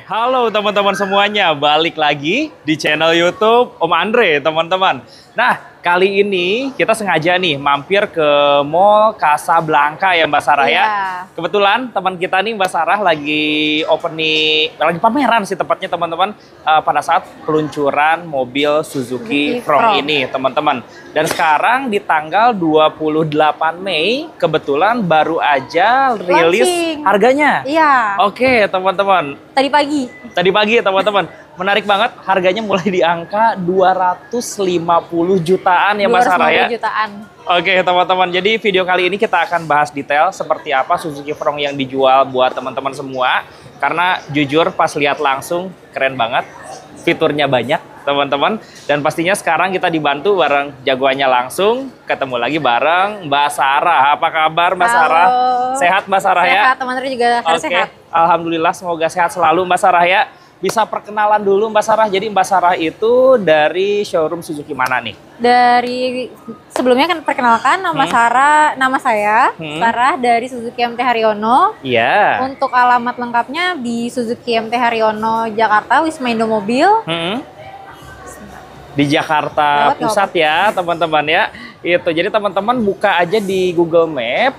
Halo teman-teman semuanya, balik lagi di channel YouTube Om Andre, teman-teman. Nah, kali ini kita sengaja nih mampir ke Mall Casablanca ya Mbak Sarah ya. Kebetulan teman kita nih Mbak Sarah lagi pameran sih tepatnya teman-teman pada saat peluncuran mobil Suzuki Front ini teman-teman. Dan sekarang di tanggal 28 Mei kebetulan baru aja rilis harganya. Iya. Oke teman-teman. Tadi pagi teman-teman. Menarik banget, harganya mulai di angka 250 jutaan ya Mas Sarah ya. 250 jutaan. Oke teman-teman, jadi video kali ini kita akan bahas detail seperti apa Suzuki Front yang dijual buat teman-teman semua. Karena jujur pas lihat langsung keren banget, fiturnya banyak teman-teman. Dan pastinya sekarang kita dibantu bareng jagoannya langsung, ketemu lagi bareng Mbak Sarah. Apa kabar Mbak Sarah? Sehat Mbak Sarah ya? Sehat, teman-teman juga harus sehat. Alhamdulillah, semoga sehat selalu Mbak Sarah ya. Bisa perkenalan dulu Mbak Sarah. Jadi Mbak Sarah itu dari showroom Suzuki mana nih? Dari sebelumnya kan perkenalkan nama saya Sarah dari Suzuki MT Haryono. Iya. Untuk alamat lengkapnya di Suzuki MT Haryono Jakarta, Wisma Indomobil. Di Jakarta Pusat ya teman-teman ya. Itu jadi teman-teman buka aja di Google Map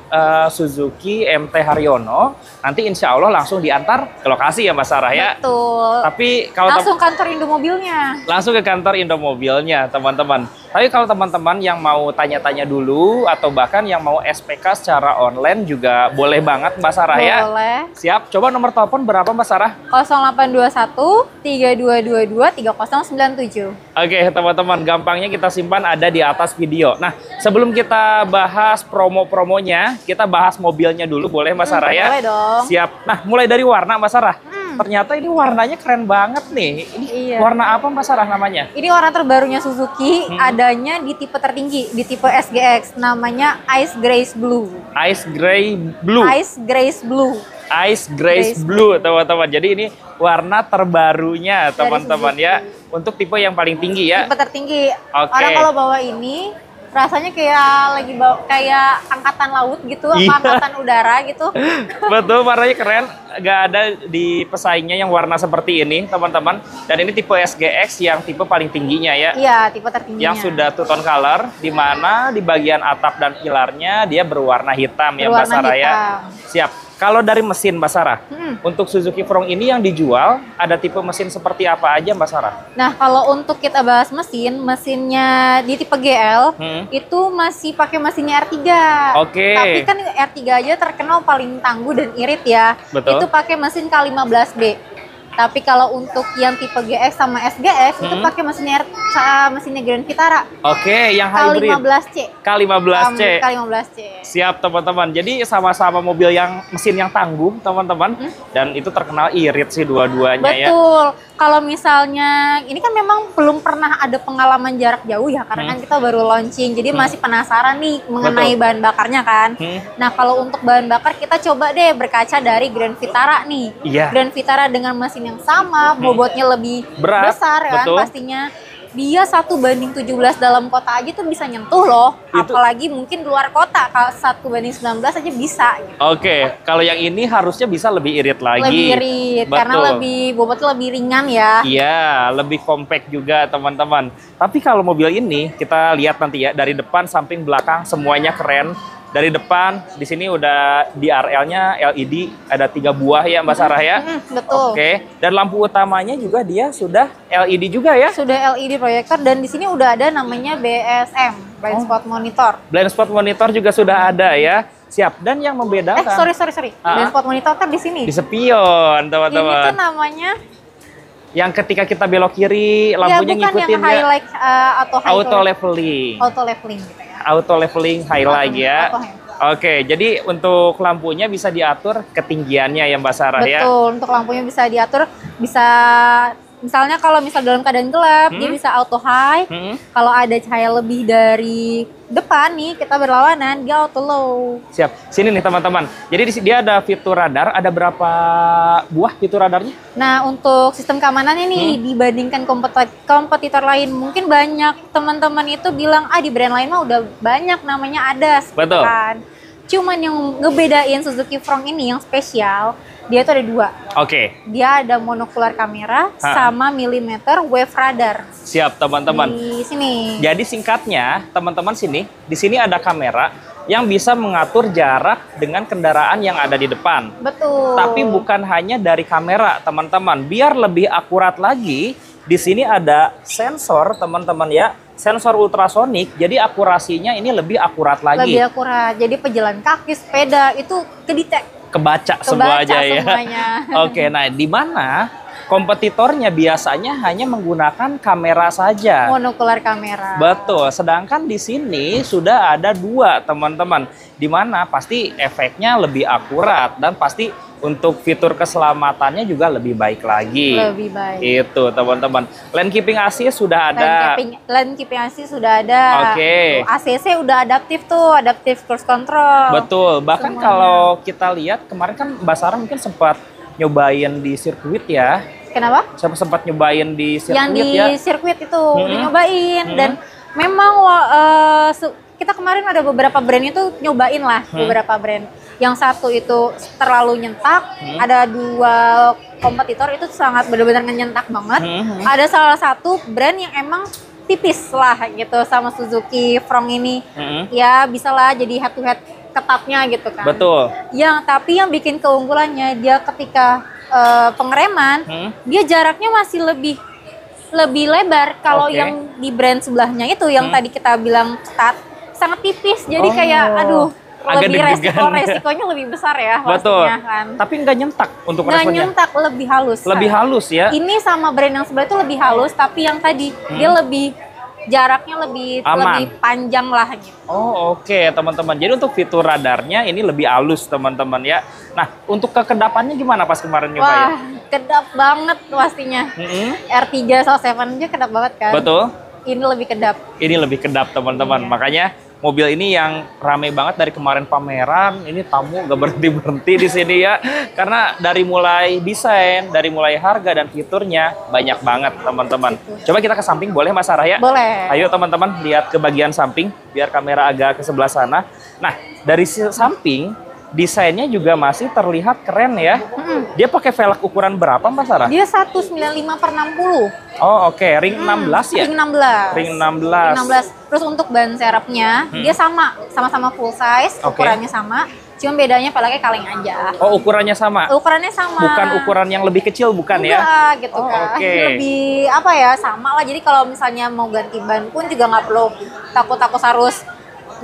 Suzuki MT Haryono, nanti insya Allah langsung diantar ke lokasi ya Mbak Sarah ya. Betul. Tapi kalau langsung kantor Indomobilnya. Langsung ke kantor Indomobilnya teman-teman. Tapi kalau teman-teman yang mau tanya-tanya dulu atau bahkan yang mau SPK secara online juga boleh banget Mbak Sarah ya. Boleh. Siap. Coba nomor telepon berapa Mbak Sarah? 0821 3222 3097. Oke teman-teman, gampangnya kita simpan ada di atas video. Nah, sebelum kita bahas promo-promonya, kita bahas mobilnya dulu, boleh Mbak Sarah ya? Boleh dong. Siap. Nah, mulai dari warna Mbak Sarah. Ternyata ini warnanya keren banget nih. Ini warna apa Mbak Sarah namanya? Ini warna terbarunya Suzuki, adanya di tipe tertinggi, di tipe SGX, namanya Ice Grace Blue. Ice Grey Blue. Ice Grace Blue. Ice Grace Blue, teman-teman. Jadi ini warna terbarunya, teman-teman ya. Untuk tipe yang paling tinggi ya. Tipe tertinggi. Oke. Orang kalau bawa ini rasanya kayak lagi bawa kayak angkatan laut gitu, angkatan udara gitu. Betul, warnanya keren. Gak ada di pesaingnya yang warna seperti ini, teman-teman. Dan ini tipe SGX yang tipe paling tingginya ya. Iya, tipe tertingginya. Yang sudah two tone color, di mana di bagian atap dan pilarnya dia berwarna hitam ya Mbak Sarah ya. Siap. Kalau dari mesin Mbak Sarah, untuk Suzuki Front ini yang dijual, ada tipe mesin seperti apa aja Mbak Sarah? Nah, kalau untuk kita bahas mesinnya di tipe GL, itu masih pakai mesinnya R3. Oke. Tapi kan R3 aja terkenal paling tangguh dan irit ya. Betul. Itu pakai mesin K15B. Tapi kalau untuk yang tipe GX sama SGX, itu pakai mesinnya Grand Vitara. Oke, yang hybrid. K15C. K15C. K15C. Siap teman-teman. Jadi sama-sama mobil yang mesin yang tangguh teman-teman. Dan itu terkenal irit sih dua-duanya ya. Betul. Kalau misalnya ini kan memang belum pernah ada pengalaman jarak jauh ya, karena kan kita baru launching. Jadi masih penasaran nih mengenai bahan bakarnya kan. Nah, kalau untuk bahan bakar kita coba deh berkaca dari Grand Vitara nih. Iya. Grand Vitara dengan mesin yang sama, bobotnya lebih besar kan pastinya. Dia 1:17 dalam kota aja tuh bisa nyentuh loh. Apalagi mungkin luar kota, kalau 1:19 aja bisa gitu. Oke, kalau yang ini harusnya bisa lebih irit lagi. Lebih irit, karena bobotnya lebih ringan ya. Iya, lebih compact juga teman-teman. Tapi kalau mobil ini kita lihat nanti ya, dari depan, samping, belakang semuanya keren. Dari depan, di sini udah DRL-nya LED, ada 3 buah ya Mbak Sarah ya. Betul. Oke, dan lampu utamanya juga dia sudah LED juga ya? Sudah LED proyektor, dan di sini udah ada namanya BSM, Blind Spot Monitor. Blind Spot Monitor juga sudah ada ya. Siap. Dan yang membedakan... Sorry. Blind Spot Monitor kan di sini. Di spion, teman-teman. Ini tuh namanya... Yang ketika kita belok kiri, lampunya ngikutin yang highlight auto leveling. Auto leveling gitu ya. Auto leveling highlight ya. Oke, jadi untuk lampunya bisa diatur ketinggiannya ya Mbak Sarah ya. Betul, untuk lampunya bisa diatur, bisa misalnya kalau dalam keadaan gelap dia bisa auto high. Kalau ada cahaya lebih dari depan nih kita berlawanan, dia auto low. Siap. Sini nih teman-teman. Jadi dia ada fitur radar, ada berapa buah fitur radarnya? Nah, untuk sistem keamanannya nih dibandingkan kompetitor lain, mungkin banyak teman-teman itu bilang di brand lain mah udah banyak namanya ADAS. Betul. Kan. Cuman yang ngebedain Suzuki Front ini yang spesial, Dia tuh ada dua. Oke. Dia ada monokular kamera sama milimeter wave radar. Siap teman-teman. Di sini. Jadi singkatnya teman-teman di sini ada kamera yang bisa mengatur jarak dengan kendaraan yang ada di depan. Betul. Tapi bukan hanya dari kamera teman-teman. Biar lebih akurat lagi, di sini ada sensor teman-teman ya. Sensor ultrasonik, jadi akurasinya ini lebih akurat lagi. Lebih akurat. Jadi pejalan kaki, sepeda itu kedetek. Kebaca semua aja ya. Semuanya. Oke, nah di mana kompetitornya biasanya hanya menggunakan kamera saja. Monokular kamera. Betul, sedangkan di sini sudah ada dua teman-teman. Di mana pasti efeknya lebih akurat dan pasti untuk fitur keselamatannya juga lebih baik lagi. Lebih baik. Itu teman-teman. Lane keeping assist sudah ada. Lane keeping assist sudah ada. Oke. ACC udah adaptif tuh, adaptive cruise control. Betul. Bahkan semuanya. kalau kita lihat kemarin kan Mbak Sarah mungkin sempat nyobain di sirkuit ya. Kenapa? Saya sempat nyobain di sirkuit yang di ya. sirkuit itu udah nyobain dan memang kita kemarin ada beberapa brand itu nyobain lah beberapa brand. Yang satu itu terlalu nyentak, ada dua kompetitor itu sangat benar-benar nyentak banget. Ada salah satu brand yang emang tipis lah gitu sama Suzuki Front ini. Ya bisa lah jadi head to head ketatnya gitu kan. Betul. Tapi yang bikin keunggulannya dia ketika pengereman, dia jaraknya masih lebih lebar. Kalau yang di brand sebelahnya itu yang tadi kita bilang ketat, sangat tipis. Jadi kayak aduh, agak lebih deg-degan. resikonya lebih besar ya. Betul. Kan. Tapi nggak nyentak untuk Nggak responnya. nyentak, lebih halus. Lebih halus ya. Ini sama brand yang sebelah itu lebih halus, tapi yang tadi dia lebih jaraknya lebih panjang lah gitu. Oh oke teman-teman. Jadi untuk fitur radarnya ini lebih halus teman-teman ya. Nah untuk kekedapannya gimana pas kemarin nyobain? Wah kedap banget pastinya. R3 Soul 7 aja kedap banget kan. Betul. Ini lebih kedap. Ini lebih kedap teman-teman. Iya. Makanya mobil ini yang rame banget dari kemarin pameran. Ini tamu gak berhenti-berhenti di sini ya. Karena dari mulai desain, dari mulai harga dan fiturnya banyak banget teman-teman. Coba kita ke samping boleh Mas Sarah ya? Boleh. Ayo teman-teman lihat ke bagian samping biar kamera agak ke sebelah sana. Nah dari samping desainnya juga masih terlihat keren ya. Dia pakai velg ukuran berapa Mbak Sarah? Dia 195/60. Oh oke, ring 16 ya? Ring 16. Ring 16. 16. Terus untuk ban serepnya dia sama-sama full size, ukurannya sama. Cuma bedanya velgnya kaleng aja. Oh ukurannya sama? Ukurannya sama. Bukan ukuran yang lebih kecil bukan ya? Enggak gitu kan. Oke. Lebih apa ya, sama lah. Jadi kalau misalnya mau ganti ban pun juga nggak perlu takut-takut harus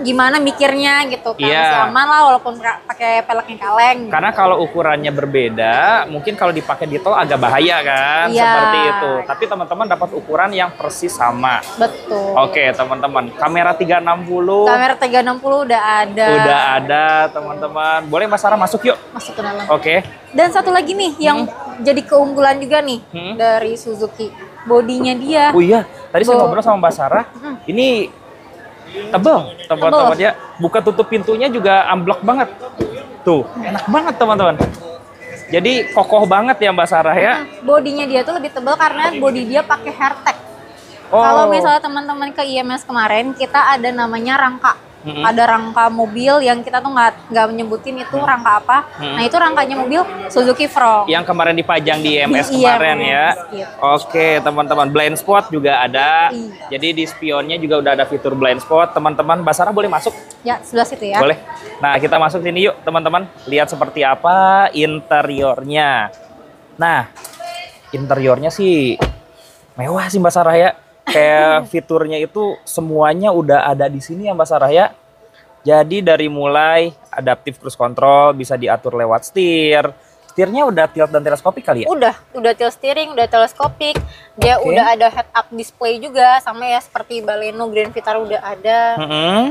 gimana mikirnya gitu kan. Iya. Masih aman lah walaupun pakai peleknya kaleng. Karena kalau ukurannya berbeda, mungkin kalau dipakai di tol agak bahaya kan, Iya. seperti itu. Tapi teman-teman dapat ukuran yang persis sama. Betul. Oke teman-teman, kamera 360. Kamera 360 udah ada. Udah ada teman-teman. Boleh Mbak Sarah masuk yuk. Masuk ke dalam. Oke. Dan satu lagi nih yang jadi keunggulan juga nih dari Suzuki. Bodinya dia. Oh iya, tadi saya ngobrol sama Mbak Sarah. Ini tebal teman-teman ya. Buka tutup pintunya juga amblok banget. Tuh, enak banget teman-teman. Jadi kokoh banget ya Mbak Sarah ya. Bodinya dia tuh lebih tebal karena bodi dia pakai hairtag. Oh. Kalau misalnya teman-teman ke IMS kemarin, kita ada namanya rangka. Ada rangka mobil yang kita tuh nggak menyebutin itu rangka apa. Nah itu rangkanya mobil Suzuki Front. Yang kemarin dipajang di IMS Di kemarin IMS, ya. gitu. Oke teman-teman, blind spot juga ada. Iya. Jadi di spionnya juga udah ada fitur blind spot. Teman-teman, Mbak Sarah boleh masuk? Ya sebelah situ ya. Boleh. Nah kita masuk sini yuk teman-teman. Lihat seperti apa interiornya. Nah interiornya sih mewah sih Mbak Sarah ya. Kayak fiturnya itu semuanya udah ada di sini ya Mbak Sarah ya. Jadi dari mulai adaptive cruise control bisa diatur lewat setir. Setirnya udah tilt dan teleskopik kali ya? Udah tilt steering, udah teleskopik. Dia udah ada head up display juga sama ya seperti Baleno Grand Vitara udah ada.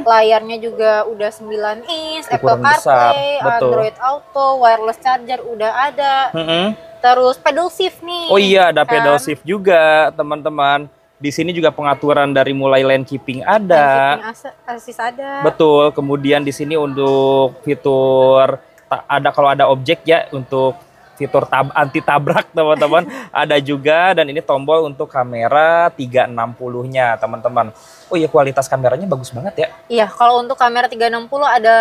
Layarnya juga udah 9 inch, Apple Ukuran besar, CarPlay, betul. Android Auto, wireless charger udah ada. Terus pedal shift nih. Oh iya ada kan? pedal shift juga teman-teman. Di sini juga pengaturan dari mulai lane keeping ada. Lane keeping assist ada. Betul. Kemudian di sini untuk fitur ada kalau ada objek ya untuk fitur anti tabrak teman-teman ada juga, dan ini tombol untuk kamera 360-nya teman-teman. Oh iya kualitas kameranya bagus banget ya. Iya, kalau untuk kamera 360 ada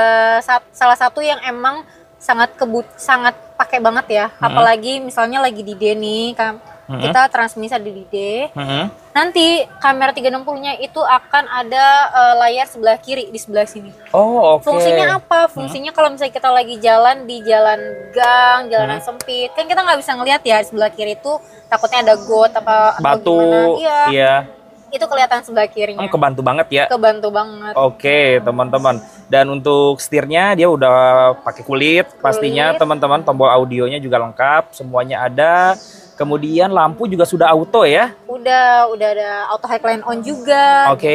salah satu yang emang sangat pakai banget ya. Apalagi misalnya lagi di D nih, kita transmisi di D. Nanti kamera 360-nya itu akan ada layar sebelah kiri di sebelah sini. Oh, oke. Fungsinya apa? Fungsinya kalau misalnya kita lagi jalan di jalan gang, jalanan sempit, kan kita nggak bisa ngelihat ya di sebelah kiri itu takutnya ada got apa batu. atau gimana. Iya. Itu kelihatan sebelah kirinya. Kebantu banget ya. Kebantu banget. Oke, teman-teman. Dan untuk setirnya dia udah pakai kulit. Pastinya teman-teman, tombol audionya juga lengkap, semuanya ada. Kemudian lampu juga sudah auto ya. Udah ada auto highline on juga. Oke,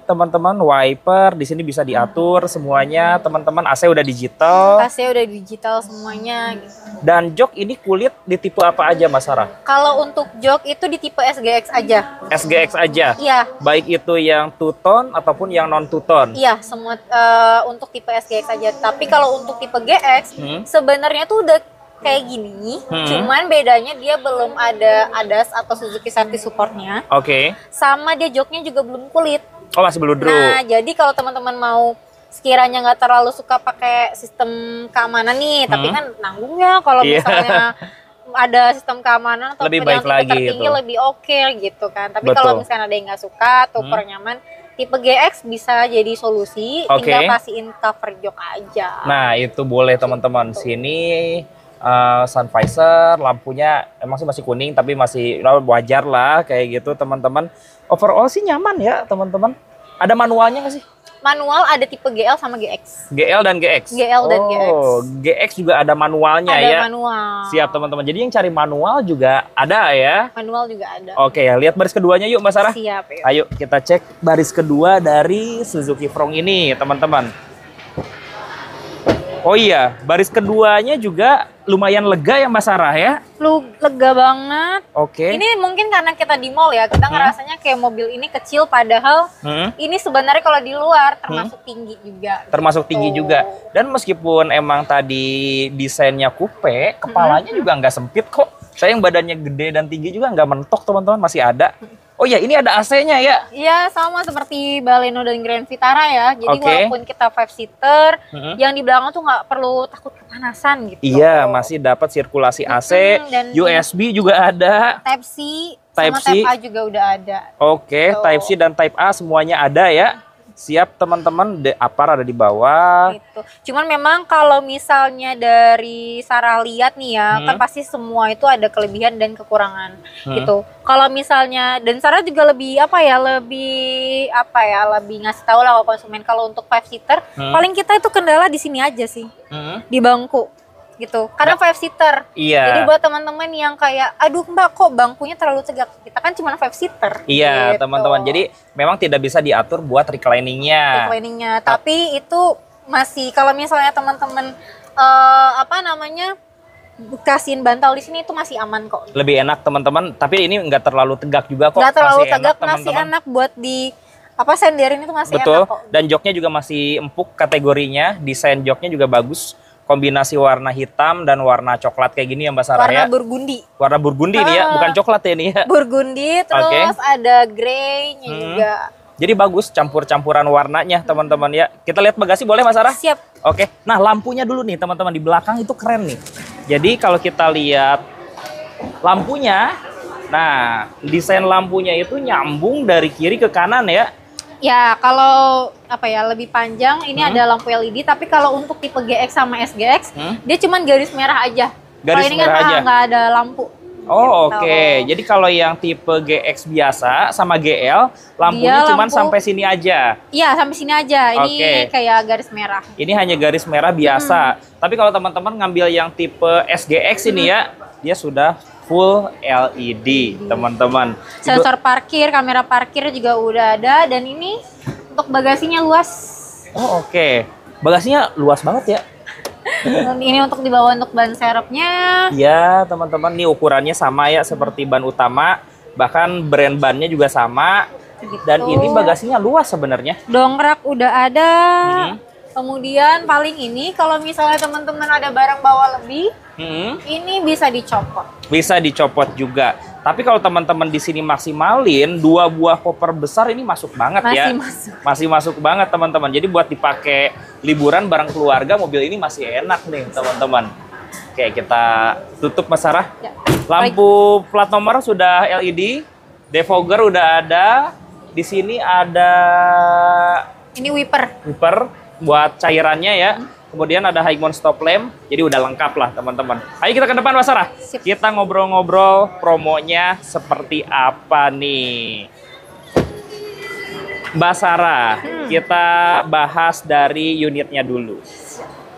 teman-teman, wiper di sini bisa diatur semuanya. Teman-teman, AC udah digital. AC udah digital semuanya. Dan jok ini kulit di tipe apa aja, Mas Sarah? Kalau untuk jok itu di tipe SGX aja. SGX aja. Iya. Baik itu yang two tone ataupun yang non two tone. Iya, semua untuk tipe SGX aja. Tapi kalau untuk tipe GX sebenarnya tuh udah kayak gini, cuman bedanya dia belum ada ADAS atau Suzuki Safety Supportnya. Oke. Sama dia joknya juga belum kulit. Oh, masih beludru. Nah, jadi kalau teman-teman mau sekiranya nggak terlalu suka pakai sistem keamanan nih, tapi kan nanggung ya kalau misalnya ada sistem keamanan atau lebih baik lagi tertinggi itu. lebih oke gitu kan. Tapi kalau misalnya ada yang nggak suka atau kurang nyaman, tipe GX bisa jadi solusi, tinggal kasihin cover jok aja. Nah, itu boleh teman-teman. Sini sun visor, lampunya emang sih masih kuning tapi masih wajar lah kayak gitu teman-teman. Overall sih nyaman ya teman-teman. Ada manualnya nggak sih? Manual ada tipe GL sama GX. GL dan GX. GL dan GX. Oh, GX juga ada manualnya ya. Ada manual. Siap teman-teman. Jadi yang cari manual juga ada ya. Manual juga ada. Oke, lihat baris keduanya yuk Mbak Sarah. Siap. Yuk. Ayo kita cek baris kedua dari Suzuki Frown ini teman-teman. Oh iya, baris keduanya juga lumayan lega ya Mbak Sarah ya? Lega banget. Oke. Ini mungkin karena kita di mall ya, kita ngerasanya kayak mobil ini kecil padahal ini sebenarnya kalau di luar termasuk tinggi juga. Termasuk tinggi juga. Dan meskipun emang tadi desainnya coupe, kepalanya juga nggak sempit kok. Saya yang badannya gede dan tinggi juga nggak mentok teman-teman, masih ada. Oh ya, ini ada AC-nya ya? Iya, sama seperti Baleno dan Grand Vitara ya. Jadi walaupun kita 5-seater, yang di belakang tuh nggak perlu takut kepanasan gitu. Iya, masih dapat sirkulasi AC, USB juga ada. Type-C, sama Type-A juga udah ada. Oke, Type-C dan Type-A semuanya ada ya. Siap teman-teman, Apar ada di bawah. Gitu. Cuman memang kalau misalnya dari Sarah lihat nih ya, kan pasti semua itu ada kelebihan dan kekurangan gitu. Kalau misalnya, dan Sarah juga lebih lebih ngasih tahu lah ke konsumen kalau untuk 5-seater, paling kita itu kendala di sini aja sih, di bangku gitu. Karena 5-seater. Iya. Jadi buat teman-teman yang kayak, aduh Mbak kok bangkunya terlalu tegak. Kita kan cuma 5-seater. Iya, gitu. teman-teman. Jadi memang tidak bisa diatur buat recliningnya. Tapi itu masih kalau misalnya teman-teman kasihin bantal di sini itu masih aman kok. Lebih enak teman-teman. Tapi ini nggak terlalu tegak juga kok. Nggak terlalu tegak, masih enak buat di senderin itu masih betul. Enak kok. Dan joknya juga masih empuk kategorinya. Desain joknya juga bagus. Kombinasi warna hitam dan warna coklat kayak gini ya Mbak Sarah ya. Warna burgundi nih ya, bukan coklat ya nih ya. Burgundi, terus ada grey-nya juga. Jadi bagus campur-campuran warnanya teman-teman ya. Kita lihat bagasi boleh Mbak Sarah? Siap. Oke, nah lampunya dulu nih teman-teman, di belakang itu keren nih. Jadi kalau kita lihat lampunya, nah desain lampunya itu nyambung dari kiri ke kanan ya. Ya, kalau lebih panjang ini ada lampu LED, tapi kalau untuk tipe GX sama SGX, dia cuman garis merah aja. Garis ini merah kan aja. Nggak ada lampu. Oh gitu. Oke. Jadi kalau yang tipe GX biasa sama GL, lampunya cuman sampai sini aja. Iya, sampai sini aja. Ini kayak garis merah. Ini hanya garis merah biasa. Tapi kalau teman-teman ngambil yang tipe SGX ini ya, dia sudah full LED, teman-teman. Sensor parkir, kamera parkir juga udah ada, dan ini untuk bagasinya luas. Oh oke. Bagasinya luas banget ya. Dan ini untuk dibawa untuk ban serepnya. Ya teman-teman, ini ukurannya sama ya seperti ban utama, bahkan brand bannya juga sama. Gitu. Dan ini bagasinya luas sebenarnya. Dongkrak udah ada. Kemudian paling ini kalau misalnya teman-teman ada barang bawa lebih, ini bisa dicopot. Bisa dicopot juga. Tapi kalau teman-teman di sini maksimalin 2 buah koper besar ini masuk banget ya. Masih masuk banget teman-teman. Jadi buat dipakai liburan bareng keluarga, mobil ini masih enak nih teman-teman. Oke, kita tutup Mas Sarah. Ya. Lampu plat nomor sudah LED, defogger udah ada. Di sini ada ini wiper buat cairannya ya. Kemudian ada high mount stop lamp, jadi udah lengkap lah teman-teman. Ayo kita ke depan Mas Sarah. Kita ngobrol-ngobrol promonya seperti apa nih. Mbak Sarah, kita bahas dari unitnya dulu.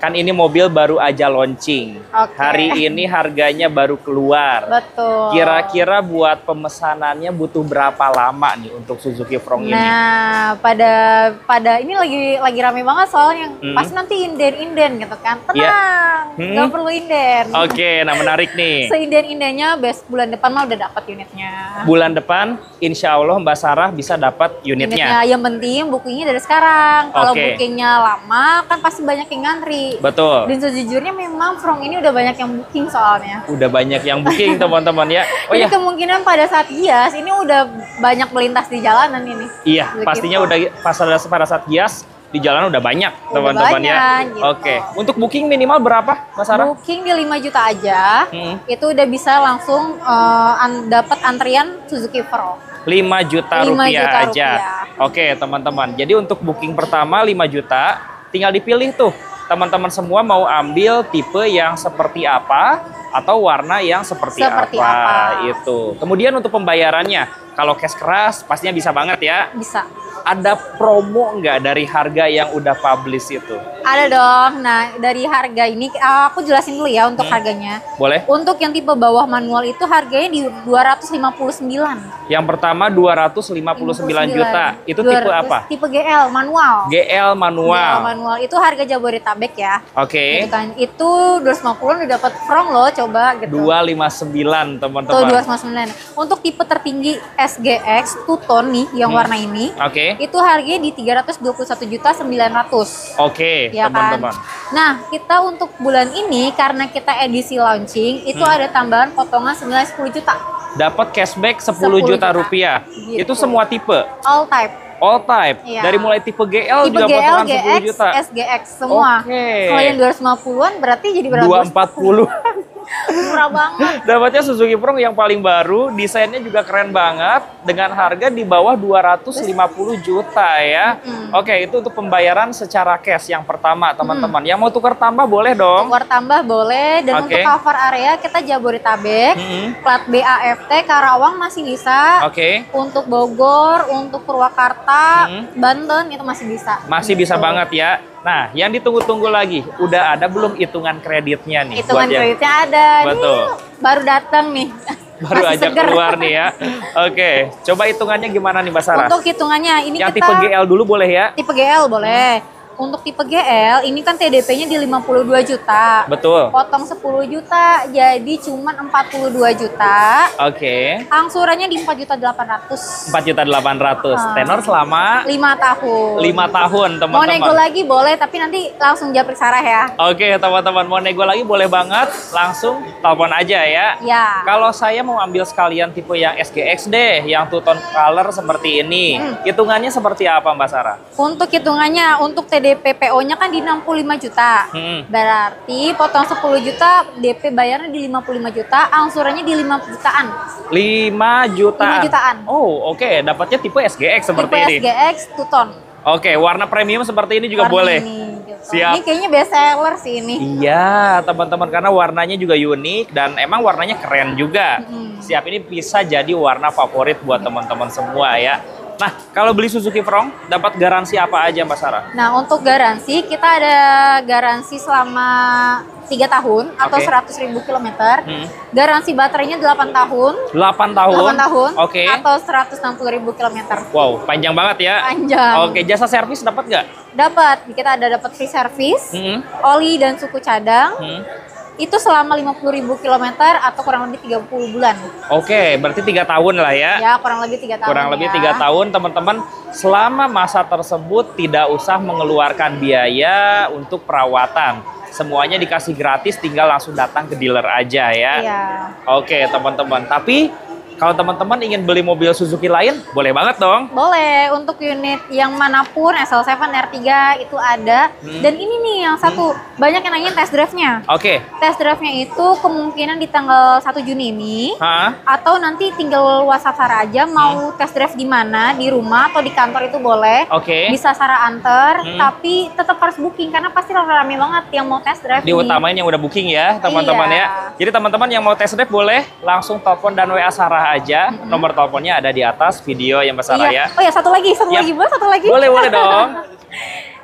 Kan ini mobil baru aja launching. Hari ini harganya baru keluar. Betul. Kira-kira buat pemesanannya butuh berapa lama nih untuk Suzuki Frontline ini? Nah, pada ini lagi rame banget soalnya pasti nanti inden gitu kan. Tenang, nggak perlu inden. Oke, nah menarik nih. Seinden-indennya bulan depan mah udah dapat unitnya. Bulan depan, insya Allah Mbak Sarah bisa dapat unitnya. Yang penting bookingnya dari sekarang. Kalau bookingnya lama kan pasti banyak yang ngantri. Betul. Dan sejujurnya memang Front ini udah banyak yang booking soalnya. Udah banyak yang booking teman-teman ya. Oh jadi kemungkinan pada saat gias ini udah banyak melintas di jalanan ini. Iya, pastinya udah pada saat gias di jalan udah banyak teman-teman ya. Gitu. Oke. Untuk booking minimal berapa Mas Sarah? Booking di 5 juta aja. Itu udah bisa langsung dapat antrian Suzuki Front. 5 juta rupiah aja. Oke teman-teman. Jadi untuk booking pertama 5 juta, tinggal dipilih tuh. Teman-teman semua mau ambil tipe yang seperti apa atau warna yang seperti apa itu. Kemudian untuk pembayarannya, kalau cash keras pastinya bisa banget ya. Bisa. Ada promo nggak dari harga yang udah publish itu? Ada dong. Nah, dari harga ini aku jelasin dulu ya untuk harganya. Boleh. Untuk yang tipe bawah manual itu harganya di 259. Yang pertama 259 juta. Itu tipe apa? Tipe GL manual. GL manual. GL manual itu harga Jabodetabek ya. Oke. Gitu kan. Itu 250 udah dapat Front loh, coba gitu. 259 teman-teman. Tuh 259. Untuk tipe tertinggi SGX two-tone nih yang warna ini. Oke. Itu harganya di 321.900.000. Oke, ya teman-teman. Kan? Nah, kita untuk bulan ini karena kita edisi launching itu ada tambahan potongan senilai 10 juta. Dapat cashback 10 juta rupiah. Gitu. Itu semua tipe. All type. All type. Iya. Dari mulai tipe GL tipe juga GL, potongan GX, 10 juta. SGX semua. Kalau yang 250-an berarti jadi berapa? 240. Murah banget. Dapatnya Suzuki Front yang paling baru, desainnya juga keren banget dengan harga di bawah 250 juta ya. Oke, itu untuk pembayaran secara cash yang pertama, teman-teman. Yang mau tukar tambah boleh dong. Tukar tambah boleh dan untuk cover area kita Jabodetabek, plat BAFT Karawang masih bisa. Untuk Bogor, untuk Purwakarta, Banten itu masih bisa. Masih bisa banget ya. Nah, yang ditunggu-tunggu lagi, udah ada belum hitungan kreditnya nih? Hitungan kreditnya ada. Betul. Nih, baru datang nih. Baru aja keluar nih ya. Oke, coba hitungannya gimana nih Mbak Sarah? Untuk hitungannya ini yang kita... tipe GL dulu boleh ya? Tipe GL boleh. Untuk tipe GL ini kan TDP-nya di 52 juta. Betul. Potong 10 juta jadi cuma 42 juta. Angsurannya di 4.800.000. 4.800.000. Tenor selama 5 tahun. 5 tahun, teman-teman. Mau nego lagi boleh, tapi nanti langsung japri Sarah ya. Oke, teman-teman, mau nego lagi boleh banget, langsung telepon aja ya. Ya. Kalau saya mau ambil sekalian tipe yang SGX deh, yang two-tone color seperti ini. Hitungannya seperti apa Mbak Sarah? Untuk hitungannya, untuk DP PO-nya kan di 65 juta. Berarti potong 10 juta, DP bayarnya di 55 juta, angsurannya di 5 jutaan. 5 jutaan. 5 jutaan. Oh, oke. Dapatnya tipe SGX seperti ini. Tipe SGX two-tone. Oke, warna premium seperti ini juga boleh. Gitu. Siap. Ini kayaknya best seller sih ini. Iya, teman-teman, karena warnanya juga unik dan emang warnanya keren juga. Siap, ini bisa jadi warna favorit buat teman-teman semua ya. Nah, kalau beli Suzuki Front, dapat garansi apa aja Mbak Sarah? Nah, untuk garansi, kita ada garansi selama 3 tahun atau 100.000 kilometer. Garansi baterainya 8 tahun. 8 tahun? 8 tahun. Oke. Atau 160.000 kilometer. Wow, panjang banget ya. Panjang. Oke, jasa servis dapat nggak? Dapat. Kita ada dapat free service, oli dan suku cadang. Itu selama 50.000 kilometer atau kurang lebih 30 bulan. Oke, berarti 3 tahun lah ya. Ya, kurang lebih 3 tahun. Kurang lebih 3 tahun, teman-teman. Selama masa tersebut tidak usah mengeluarkan biaya untuk perawatan. Semuanya dikasih gratis, tinggal langsung datang ke dealer aja ya. Iya. Oke, teman-teman. Tapi Kalau teman-teman ingin beli mobil Suzuki lain, boleh banget dong. Boleh, untuk unit yang manapun SL7 R3 itu ada. Dan ini nih yang satu, banyak yang nanyain test drive-nya. Oke. Test drive-nya itu kemungkinan di tanggal 1 Juni ini. Hah? Atau nanti tinggal WhatsApp Sarah aja mau test drive di mana, di rumah atau di kantor itu boleh. Oke. Bisa Sarah anter, tapi tetap harus booking karena pasti rame banget yang mau test drive. Diutamain yang udah booking ya, teman-teman ya. Jadi teman-teman yang mau test drive boleh langsung telepon dan WA Sarah aja. Nomor teleponnya ada di atas video yang Mbak Sarah ya. Oh ya, satu lagi boleh, satu lagi. Boleh dong.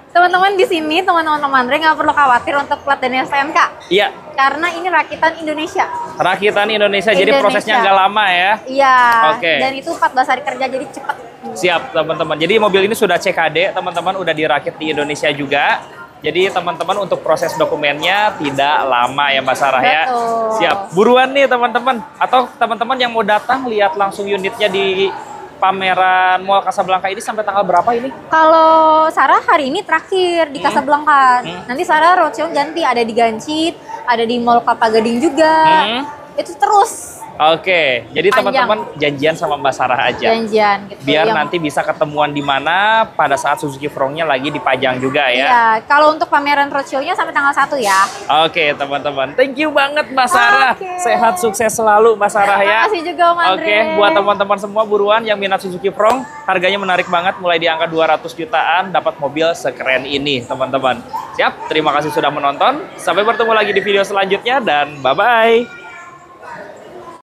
Teman-teman di sini, teman-teman Om Andre nggak perlu khawatir untuk plat dan STNK. Iya. Karena ini rakitan Indonesia. Rakitan Indonesia, jadi prosesnya nggak lama ya. Iya. Oke. Dan itu 14 hari kerja, jadi cepet. Siap teman-teman. Jadi mobil ini sudah CKD, teman-teman udah dirakit di Indonesia juga. Jadi teman-teman untuk proses dokumennya tidak lama ya Mbak Sarah ya. Siap. Buruan nih teman-teman. Atau teman-teman yang mau datang lihat langsung unitnya di pameran Mall Casablanca ini sampai tanggal berapa ini? Kalau Sarah hari ini terakhir di Casablanca. Nanti Sarah roadshow ganti, ada di Gancit, ada di Mall Kelapa Gading juga. Itu terus. Oke, jadi teman-teman janjian sama Mbak Sarah aja. Janjian gitu. Biar nanti bisa ketemuan di mana pada saat Suzuki Frong-nya lagi dipajang juga ya. Iya, kalau untuk pameran roadshow-nya sampai tanggal 1 ya. Oke, teman-teman. Thank you banget Mbak Sarah. Sehat, sukses selalu Mbak Sarah ya. Terima kasih juga Om Andre. Oke, buat teman-teman semua buruan yang minat Suzuki Frong, harganya menarik banget, mulai di angka 200 jutaan dapat mobil sekeren ini, teman-teman. Siap, terima kasih sudah menonton. Sampai bertemu lagi di video selanjutnya dan bye-bye.